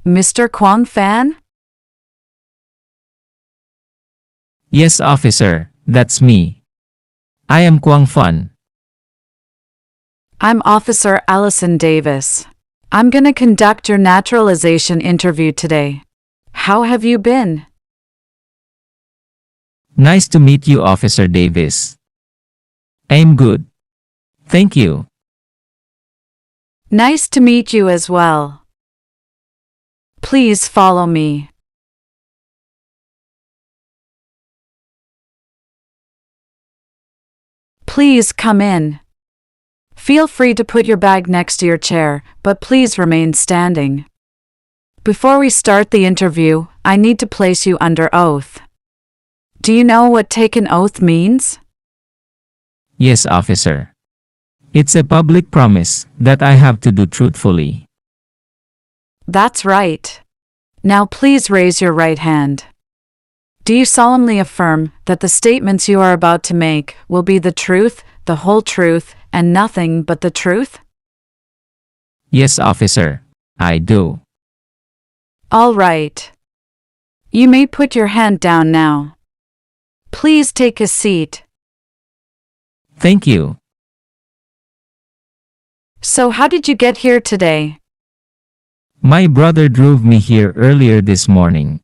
Mr. Kwang Fan? Yes, officer, that's me. I am Kwang Fun. I'm Officer Allison Davis. I'm gonna conduct your naturalization interview today. How have you been? Nice to meet you, Officer Davis. I'm good. Thank you. Nice to meet you as well. Please follow me. Please come in. Feel free to put your bag next to your chair, but please remain standing. Before we start the interview, I need to place you under oath. Do you know what take an oath means? Yes, officer. It's a public promise that I have to do truthfully. That's right. Now please raise your right hand. Do you solemnly affirm that the statements you are about to make will be the truth, the whole truth, and nothing but the truth? Yes, officer. I do. All right. You may put your hand down now. Please take a seat. Thank you. So how did you get here today? My brother drove me here earlier this morning.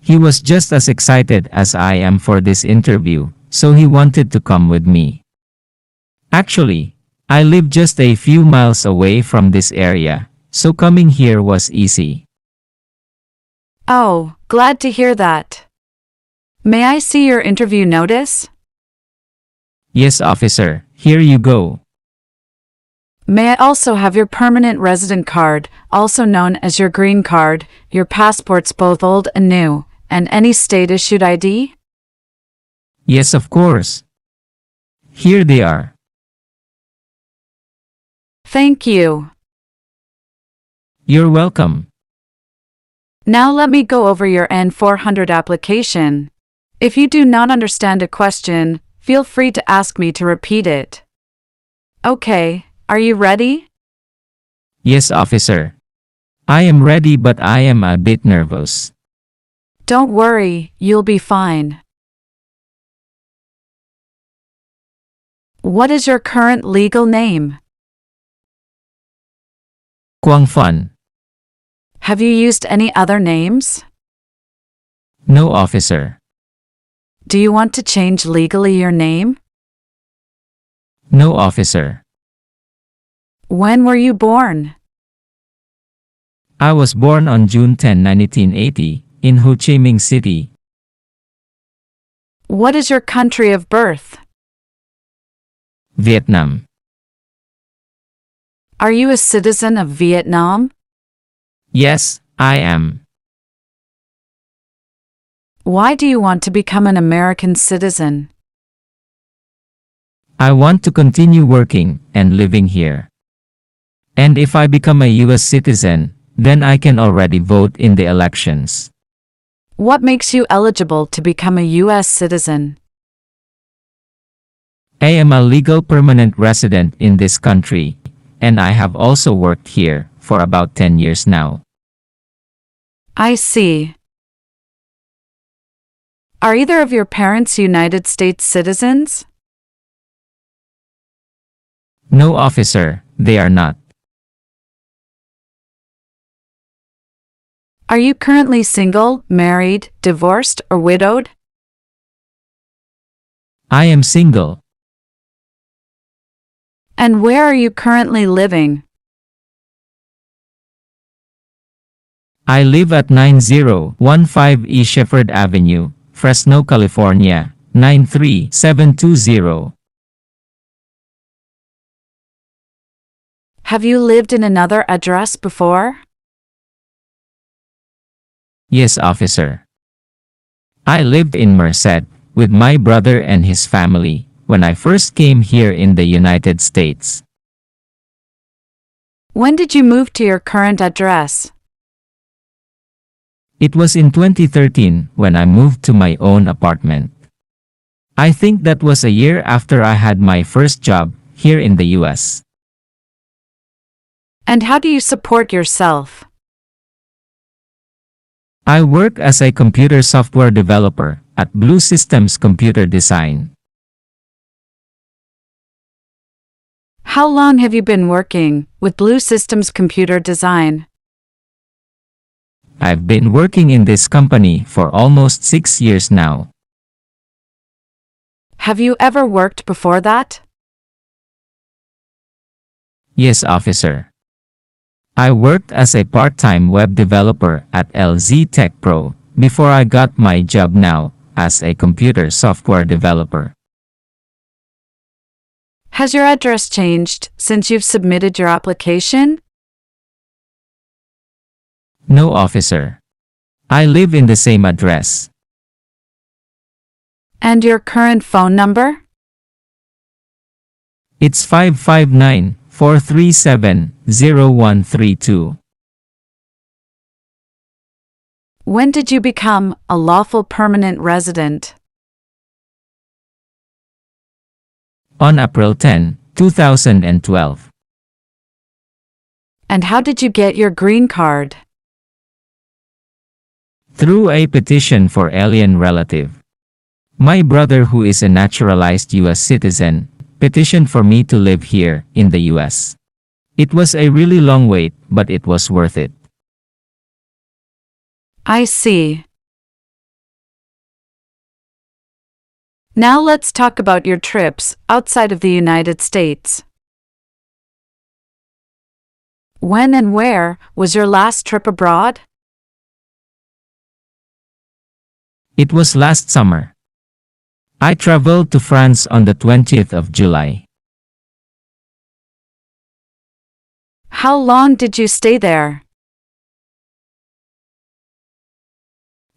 He was just as excited as I am for this interview, so he wanted to come with me. Actually, I live just a few miles away from this area, so coming here was easy. Oh, glad to hear that. May I see your interview notice? Yes, officer, here you go. May I also have your permanent resident card, also known as your green card, your passports both old and new, and any state-issued ID? Yes, of course. Here they are. Thank you. You're welcome. Now let me go over your N400 application. If you do not understand a question, feel free to ask me to repeat it. Okay, are you ready? Yes, officer. I am ready, but I am a bit nervous. Don't worry, you'll be fine. What is your current legal name? Kwang Fun. Have you used any other names? No, officer. Do you want to change legally your name? No, officer. When were you born? I was born on June 10, 1980, in Ho Chi Minh City. What is your country of birth? Vietnam. Are you a citizen of Vietnam? Yes, I am. Why do you want to become an American citizen? I want to continue working and living here. And if I become a US citizen, then I can already vote in the elections. What makes you eligible to become a US citizen? I am a legal permanent resident in this country, and I have also worked here for about 10 years now. I see. Are either of your parents United States citizens? No, officer, they are not. Are you currently single, married, divorced, or widowed? I am single. And where are you currently living? I live at 9015 East Shepherd Avenue, Fresno, California, 93720. Have you lived in another address before? Yes, officer. I lived in Merced with my brother and his family when I first came here in the United States. When did you move to your current address? It was in 2013 when I moved to my own apartment. I think that was a year after I had my first job here in the US. And how do you support yourself? I work as a computer software developer at Blue Systems Computer Design. How long have you been working with Blue Systems Computer Design? I've been working in this company for almost 6 years now. Have you ever worked before that? Yes, officer. I worked as a part-time web developer at LZ Tech Pro before I got my job now as a computer software developer. Has your address changed since you've submitted your application? No, officer. I live in the same address. And your current phone number? It's 559-437-0132. When did you become a lawful permanent resident? On April 10, 2012. And how did you get your green card? Through a petition for alien relative. My brother, who is a naturalized US citizen, petitioned for me to live here in the US. It was a really long wait, but it was worth it. I see. Now let's talk about your trips outside of the United States. When and where was your last trip abroad? It was last summer. I traveled to France on the 20th of July. How long did you stay there?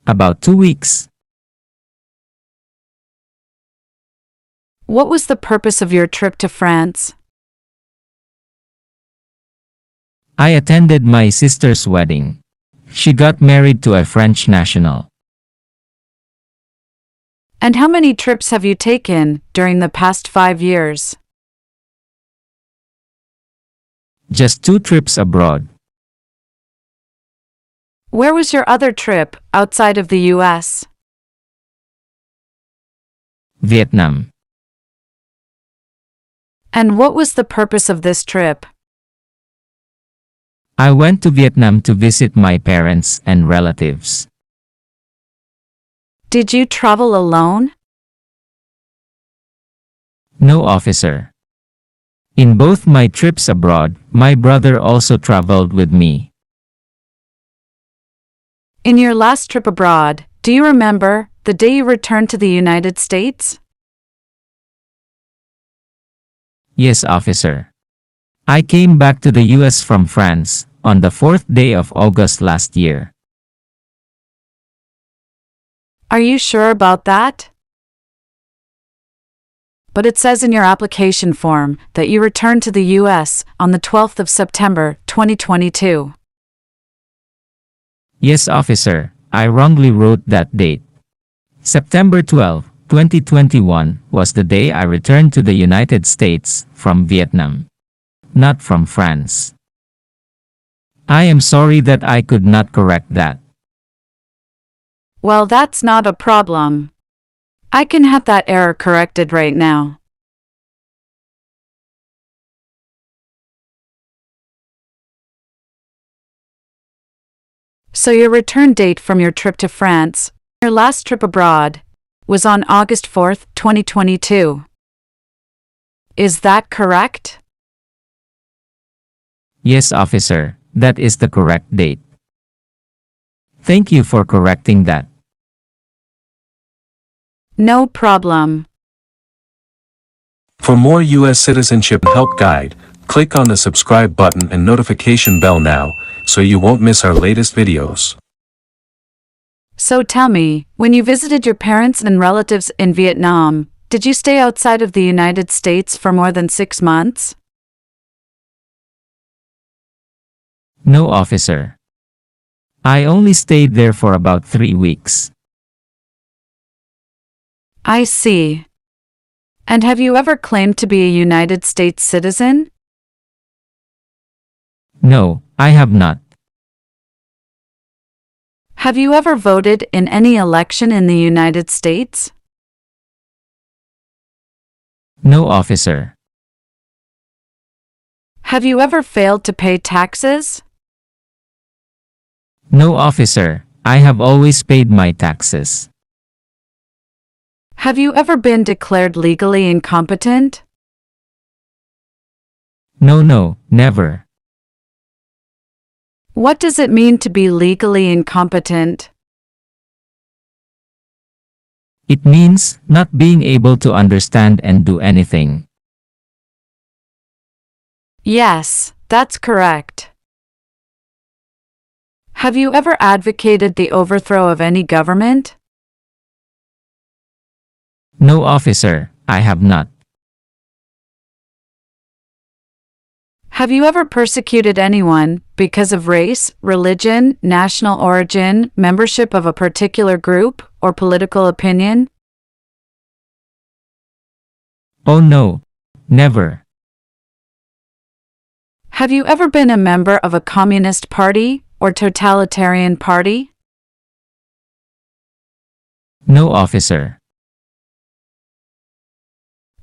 About 2 weeks. What was the purpose of your trip to France? I attended my sister's wedding. She got married to a French national. And how many trips have you taken during the past 5 years? Just 2 trips abroad. Where was your other trip outside of the US? Vietnam. And what was the purpose of this trip? I went to Vietnam to visit my parents and relatives. Did you travel alone? No, officer. In both my trips abroad, my brother also traveled with me. In your last trip abroad, do you remember the day you returned to the United States? Yes, officer. I came back to the US from France on the 4th day of August last year. Are you sure about that? But it says in your application form that you returned to the US on the 12th of September, 2022. Yes, officer, I wrongly wrote that date. September 12, 2021 was the day I returned to the United States from Vietnam, not from France. I am sorry that I could not correct that. Well, that's not a problem. I can have that error corrected right now. So your return date from your trip to France, your last trip abroad, was on August 4th, 2022. Is that correct? Yes, officer, that is the correct date. Thank you for correcting that. No problem. For more US Citizenship Help Guide, click on the subscribe button and notification bell now, so you won't miss our latest videos. So tell me, when you visited your parents and relatives in Vietnam, did you stay outside of the United States for more than 6 months? No, officer. I only stayed there for about 3 weeks. I see. And have you ever claimed to be a United States citizen? No, I have not. Have you ever voted in any election in the United States? No, officer. Have you ever failed to pay taxes? No, officer. I have always paid my taxes. Have you ever been declared legally incompetent? No, never. What does it mean to be legally incompetent? It means not being able to understand and do anything. Yes, that's correct. Have you ever advocated the overthrow of any government? No, officer. I have not. Have you ever persecuted anyone because of race, religion, national origin, membership of a particular group, or political opinion? Oh no. Never. Have you ever been a member of a communist party or totalitarian party? No, officer.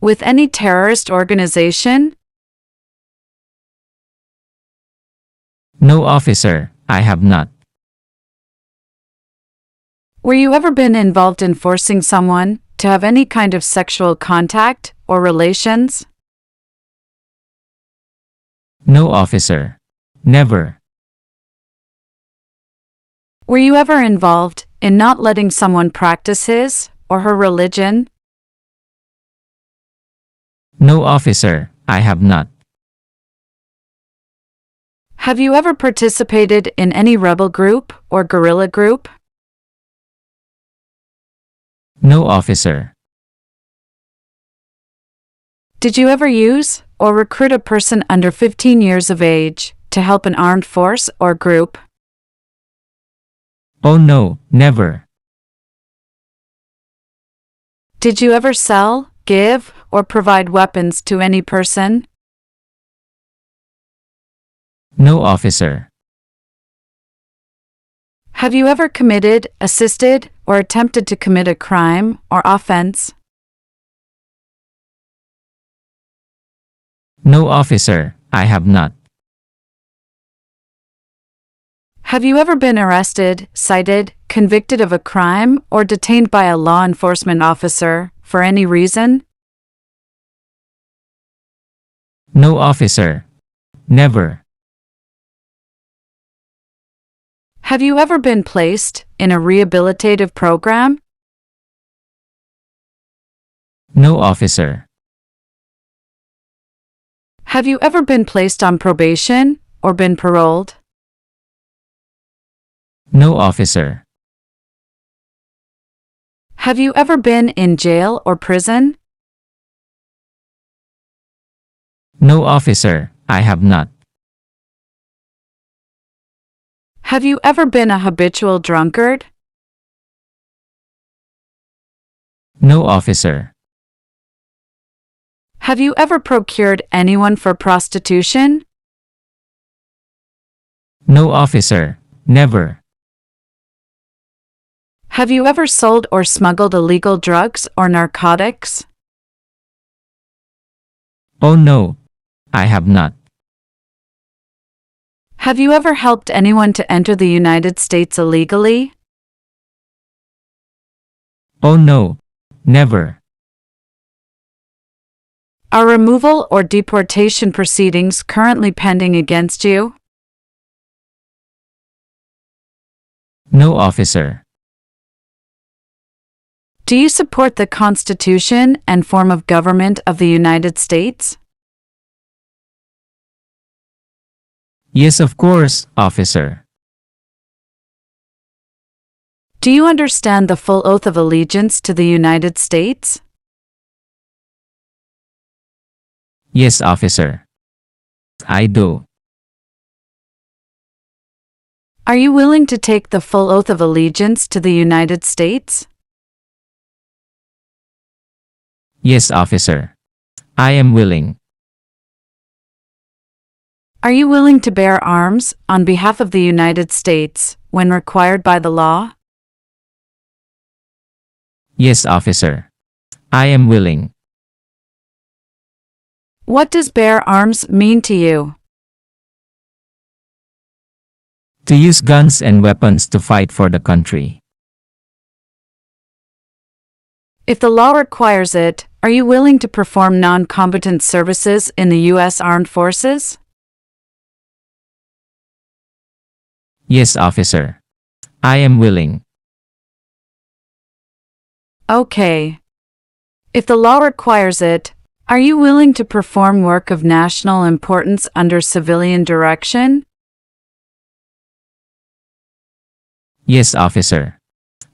With any terrorist organization? No, officer. I have not. Were you ever been involved in forcing someone to have any kind of sexual contact or relations? No, officer. Never. Were you ever involved in not letting someone practice his or her religion? No, officer. I have not. Have you ever participated in any rebel group or guerrilla group? No, officer. Did you ever use or recruit a person under 15 years of age to help an armed force or group? Oh no, never. Did you ever sell, give, or provide weapons to any person? No, officer. Have you ever committed, assisted, or attempted to commit a crime or offense? No, officer. I have not. Have you ever been arrested, cited, convicted of a crime, or detained by a law enforcement officer for any reason? No, officer. Never. Have you ever been placed in a rehabilitative program? No, officer. Have you ever been placed on probation or been paroled? No, officer. Have you ever been in jail or prison? No, officer. I have not. Have you ever been a habitual drunkard? No, officer. Have you ever procured anyone for prostitution? No, officer. Never. Have you ever sold or smuggled illegal drugs or narcotics? Oh no. I have not. Have you ever helped anyone to enter the United States illegally? Oh no. Never. Are removal or deportation proceedings currently pending against you? No, officer. Do you support the Constitution and form of government of the United States? Yes, of course, officer. Do you understand the full oath of allegiance to the United States? Yes, officer. I do. Are you willing to take the full oath of allegiance to the United States? Yes, officer. I am willing. Are you willing to bear arms on behalf of the United States when required by the law? Yes, officer. I am willing. What does bear arms mean to you? To use guns and weapons to fight for the country. If the law requires it, are you willing to perform non-combatant services in the U.S. Armed Forces? Yes, officer. I am willing. Okay. If the law requires it, are you willing to perform work of national importance under civilian direction? Yes, officer.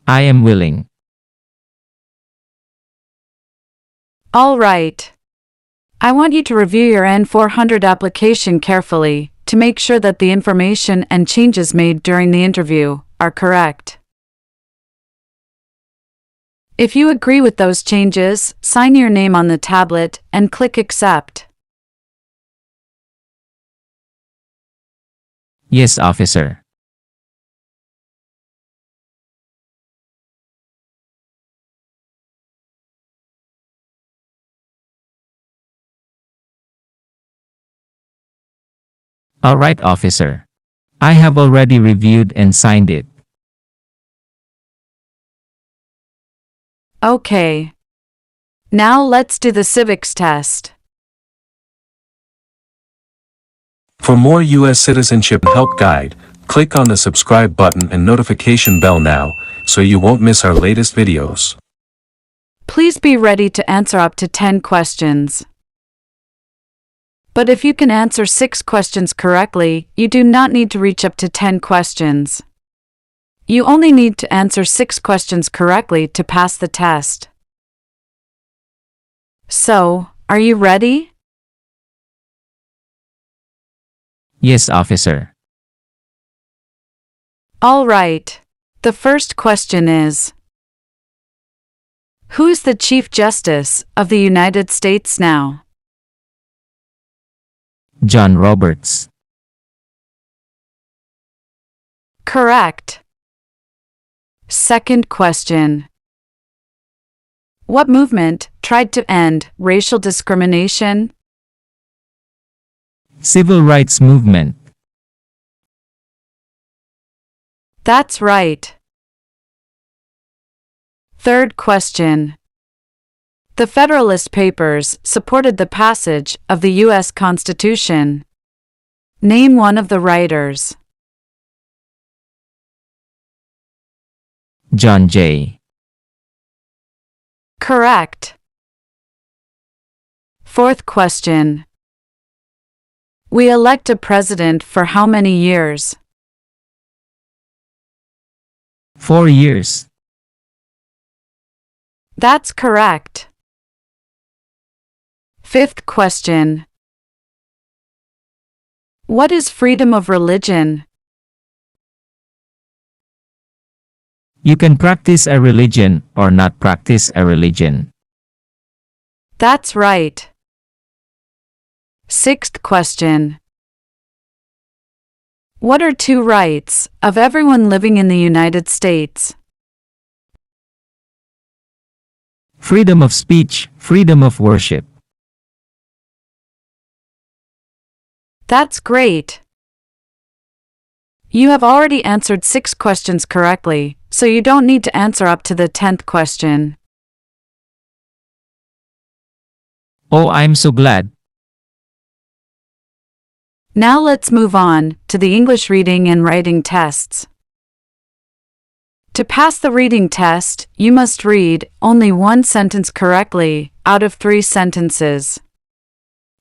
I am willing. All right. I want you to review your N400 application carefully to make sure that the information and changes made during the interview are correct. If you agree with those changes, sign your name on the tablet and click Accept. Yes, officer. All right, officer. I have already reviewed and signed it. Okay. Now let's do the civics test. For more US Citizenship Help Guide, click on the subscribe button and notification bell now, so you won't miss our latest videos. Please be ready to answer up to 10 questions. But if you can answer 6 questions correctly, you do not need to reach up to 10 questions. You only need to answer 6 questions correctly to pass the test. So, are you ready? Yes, officer. All right. The first question is: who is the Chief Justice of the United States now? John Roberts. Correct. Second question: what movement tried to end racial discrimination? Civil rights movement. That's right. Third question: the Federalist Papers supported the passage of the U.S. Constitution. Name one of the writers. John Jay. Correct. Fourth question: we elect a president for how many years? 4 years. That's correct. Fifth question: what is freedom of religion? You can practice a religion or not practice a religion. That's right. Sixth question: what are 2 rights of everyone living in the United States? Freedom of speech, freedom of worship. That's great. You have already answered 6 questions correctly, so you don't need to answer up to the 10th question. Oh, I'm so glad. Now let's move on to the English reading and writing tests. To pass the reading test, you must read only 1 sentence correctly out of 3 sentences.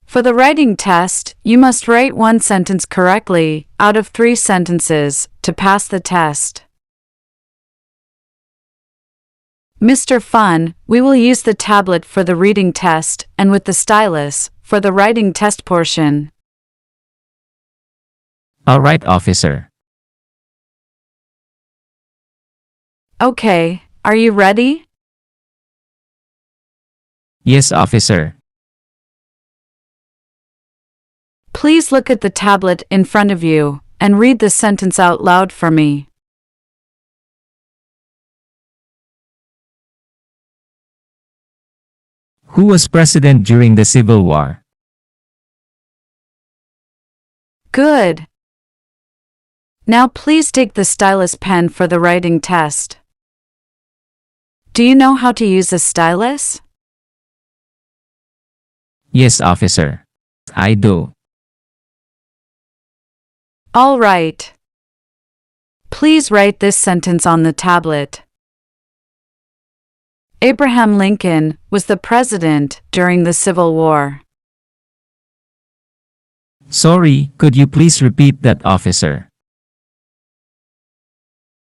For the writing test, you must write 1 sentence correctly out of 3 sentences to pass the test. Mr. Fun, we will use the tablet for the reading test and with the stylus for the writing test portion. All right, officer. Okay, are you ready? Yes, officer. Please look at the tablet in front of you and read the sentence out loud for me. Who was president during the Civil War? Good. Now please take the stylus pen for the writing test. Do you know how to use a stylus? Yes, officer. I do. All right. Please write this sentence on the tablet. Abraham Lincoln was the president during the Civil War. Sorry, could you please repeat that, officer?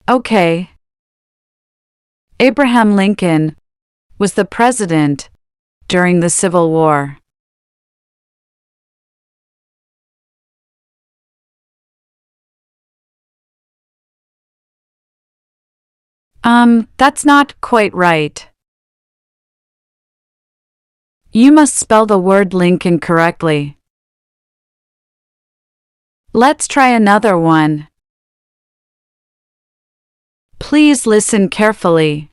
Okay. Abraham Lincoln was the president during the Civil War. That's not quite right. You must spell the word Lincoln correctly. Let's try another one. Please listen carefully.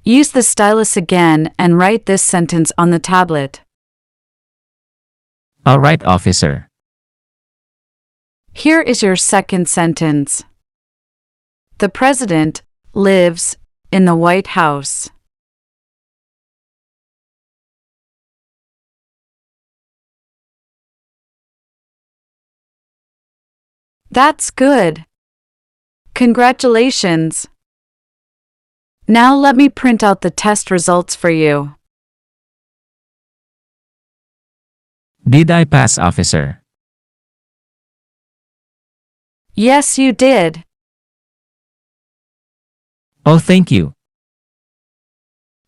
Use the stylus again and write this sentence on the tablet. All right, officer. Here is your second sentence. The president lives in the White House. That's good. Congratulations. Now let me print out the test results for you. Did I pass, officer? Yes, you did. Oh, thank you.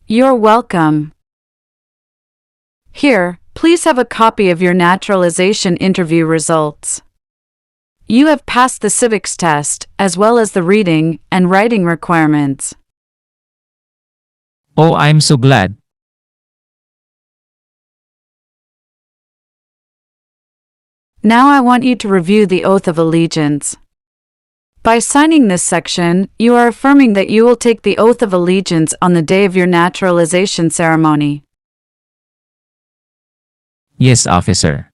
You're welcome. Here, please have a copy of your naturalization interview results. You have passed the civics test, as well as the reading and writing requirements. Oh, I'm so glad. Now I want you to review the oath of allegiance. By signing this section, you are affirming that you will take the oath of allegiance on the day of your naturalization ceremony. Yes, officer.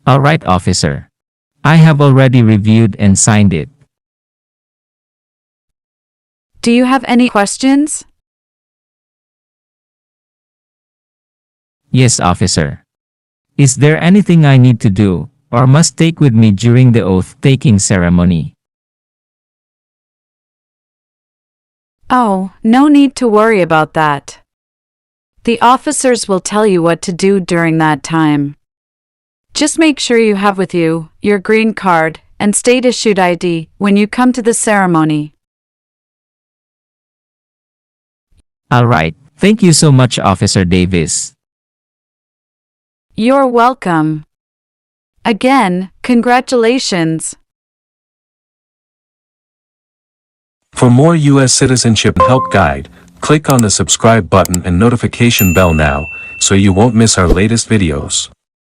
All right, officer. I have already reviewed and signed it. Do you have any questions? Yes, officer. Is there anything I need to do, or must take with me during the oath-taking ceremony? Oh, no need to worry about that. The officers will tell you what to do during that time. Just make sure you have with you your green card and state-issued ID when you come to the ceremony. All right. Thank you so much, Officer Davis. You're welcome. Again, congratulations. For more US Citizenship Help Guide, click on the subscribe button and notification bell now, so you won't miss our latest videos.